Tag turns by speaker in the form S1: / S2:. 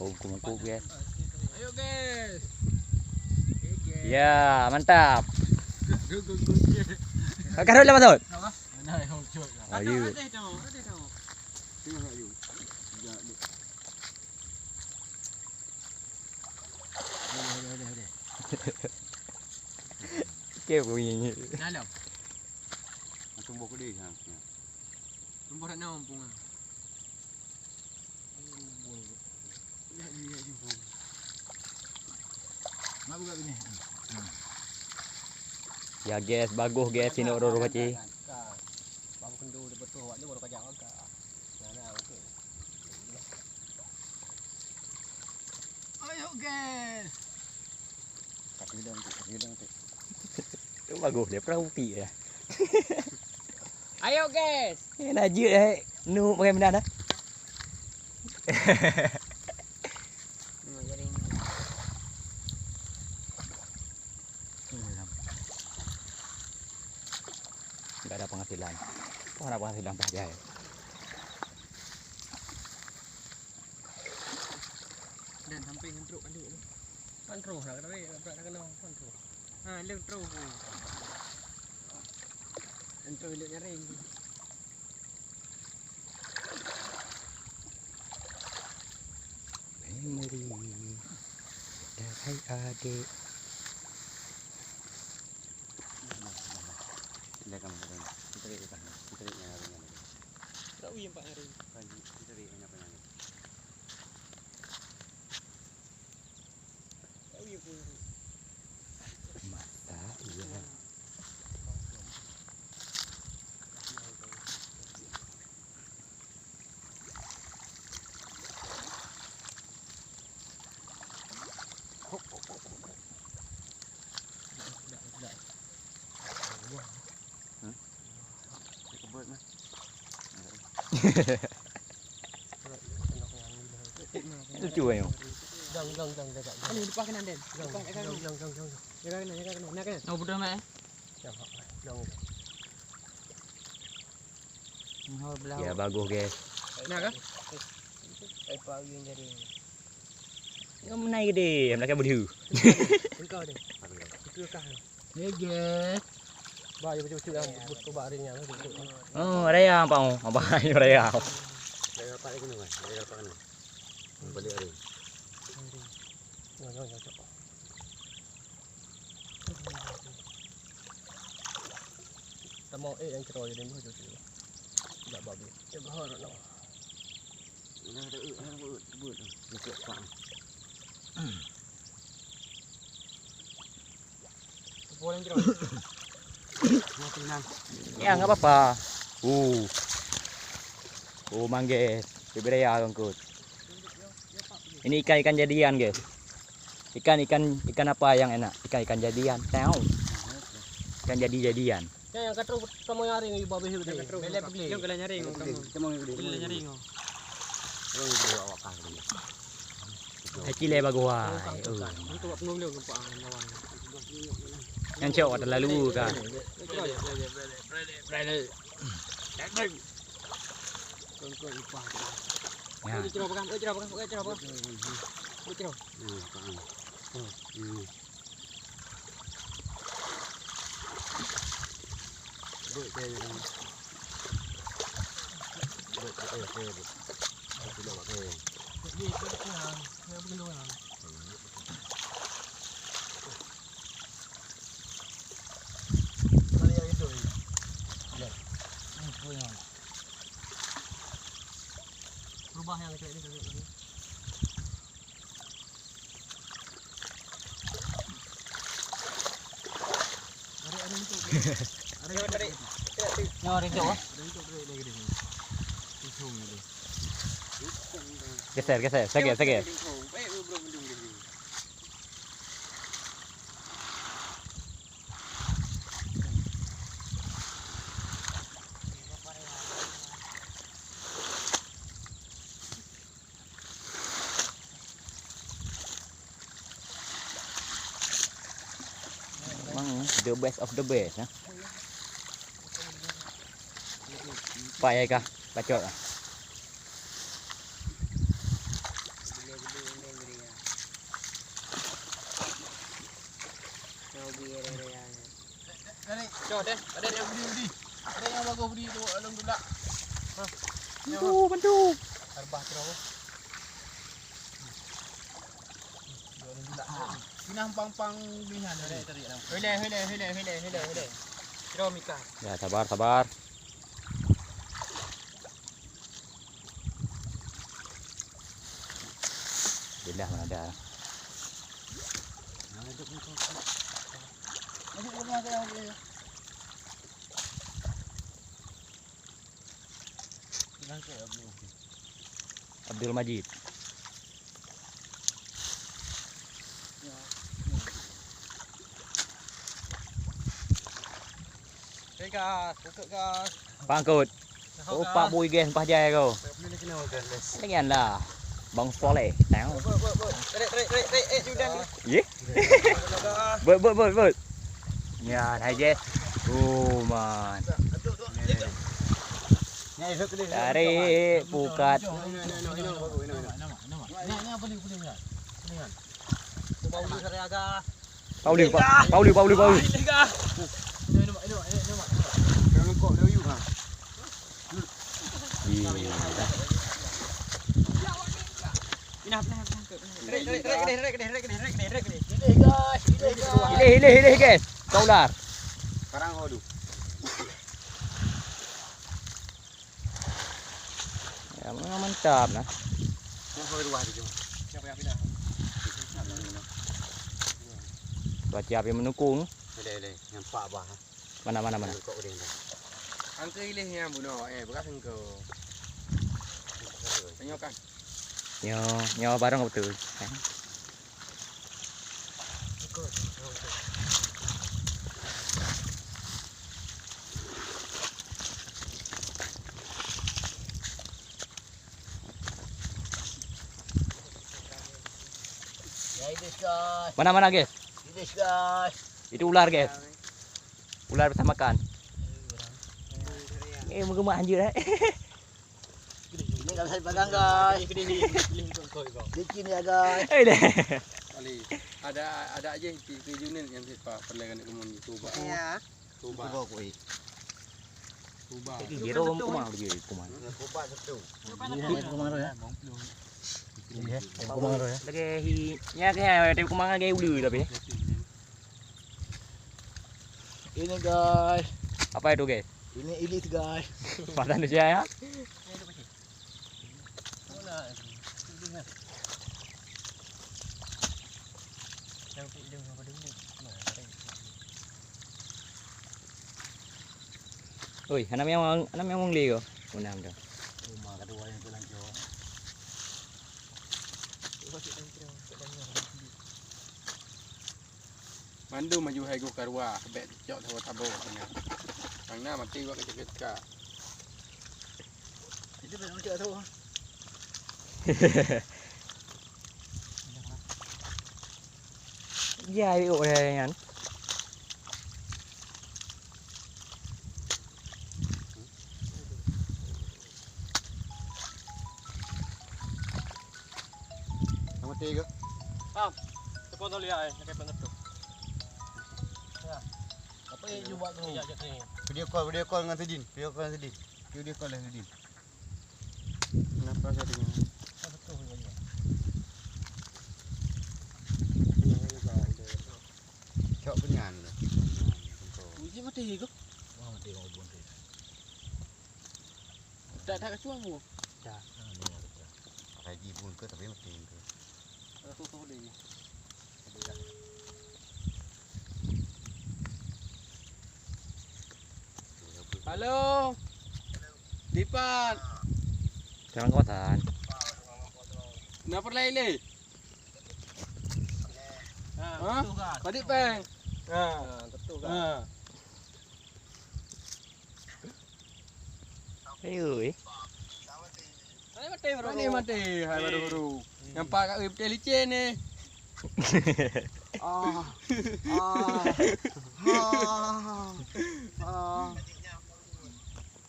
S1: Mangkuk guys.
S2: Ayo guys.
S1: Ya, mantap. Karut lah Matut. Oh, you. Kêu của mình.
S2: Dalam.
S3: Tumbuh ke dia.
S2: Tumbuh nak nampung ah. Mak buka bini.
S1: Ya guys, bagus guys sini orang paci.
S2: Bang kendu dia betul awak ni baru kajak agak. Nah, okey. Ayo guys.
S3: Kaki tu.
S1: Itu bagus dia perahu pi ya.
S2: Ayo guys.
S1: Ni najib eh. Nu pakai benda dah. Enggak ada penghasilan. Kok ada penghasilan Pak Jaya?
S2: Dan sampai ngentruk kan dulu. Kontrol nak kena kontrol. Ha, leng terus. Kontrol dia nyaring.
S1: Memori dari adik.
S3: Silakan kita tarik kan. Kita tarik yang hari ni.
S2: Tak uyang Pak hari.
S3: Kita tarik yang apa ni?
S2: Tak uyang pun.
S1: Masa iya.
S3: Kebut mah.
S1: Lucu ayo.
S2: Jang. Ini depan kanan Den. Depan kanan. Jang. Jaga kanan. Nak kan? Oh betul mak. Jang.
S1: Ya bagus guys.
S2: Nak ke? Ai pau yang jadi.
S1: Yang menaik gede, mereka berdua.
S2: Engkau deh. Itu kah. Hey guys. Ba yo betul yang butuh baringnya.
S1: Oh, raya apa? Apa ini raya?
S3: Saya apa lagi ni? Saya apa ni? Balik hari.
S2: Yo. Tamo yang ceroy ni mah tu. Tak babi. Ya bahar nak.
S3: Dah kebut. Nak pak.
S2: Boleh ceroy.
S3: Mati nang.
S1: Ya nggak apa-apa. Manggis. Raya kangkut. Ini ikan jadian guys. Ikan apa yang enak? Ikan jadian. Tahu? Ikan jadian.
S2: Yang katro tamo nyaring ibu babi itu. Bele pergi. Yang kala nyaring kamu. Bele nyaring.
S3: Orang itu awak kah ni.
S1: Cile bagus.
S2: Itu buat pengulung ke lawan.
S1: Yang cowok terlalu kan. Ya.
S2: Ceroy pakai. Rubah yang kayak ini. Ada. Nyaring jauh.
S1: Geser. Seger. The best of the best ya. Pak ya kah? Bacot lah.
S2: Coba Den, ada yang budi. Ada yang bagus budi tu alung tu dak.
S1: Bantu.
S2: Arbah terus. Alung tu dak. Pinang pang lihan ada tarik dah. Hele. Kira Mika.
S1: Ya sabar. Bila mana ada. Abdul Majid.
S2: Hey guys, buka guys.
S1: Pangkut. Oh, Pak Bui gen Pak Jai kau. Dengan lah. Bang Soleh. Tahu.
S2: Tarik, Judan.
S1: Ye? Buat. Ya, hai je. Oh, man. Tarik pukat. Pauli. Hilih guys. Kau ular.
S3: Sekarang kau dulu.
S1: Ya, mantap nah.
S3: Kau dua di jom.
S2: Siapa pindah?
S1: Baca yang menukung.
S3: Hele, nampak bah.
S1: Mana.
S3: Kau udah.
S2: Angka ilihnya bunuh, bekas engkau. Tanyakan.
S1: Nyo barang betul. Mana guys? Itu ular guys. Ular bersama makan. Mengemak anjir
S3: Ini enggak bisa dipegang guys. Licin ya guys.
S2: Kali ada aja di unit yang siapa perlahan kemun coba.
S3: Iya.
S2: Coba.
S1: Giro kumang lagi kumang.
S3: Coba satu.
S1: Kumang ya. Kumang ya. Lagi nya ke kumang lagi ulu tapi.
S3: Ini guys.
S1: Apa itu guys?
S3: Ini ilis guys.
S1: Padan dia ya. Oi, anak memang ligo. Unang dah.
S3: Rumah kedua yang tulang Jawa.
S2: Mandu maju hai go karwa, bet jok tawa tabo punya. Bang na mati gua keceket ka.
S3: Itu benar cak tu.
S1: Ya, itu kan.
S3: Nama tiga.
S2: Tepon lihat nak penuh tu.
S3: Apa yang you buat tu? Video call dengan Sedin. Video call dengan Sedin.
S2: Kenapa saya
S3: Cok penyan.
S2: Uji mati ke?
S3: Mati kau buat.
S2: Tak kecuang mu.
S3: Pakai jibun ke tapi mati ke.
S2: Tu boleh. Halo. Dipan.
S1: Jangan kotan.
S2: Kenapa lain? Padik peng. Betul kan.
S1: Hei.
S2: Mati. Hai baru. Nampak kat betul licin ni.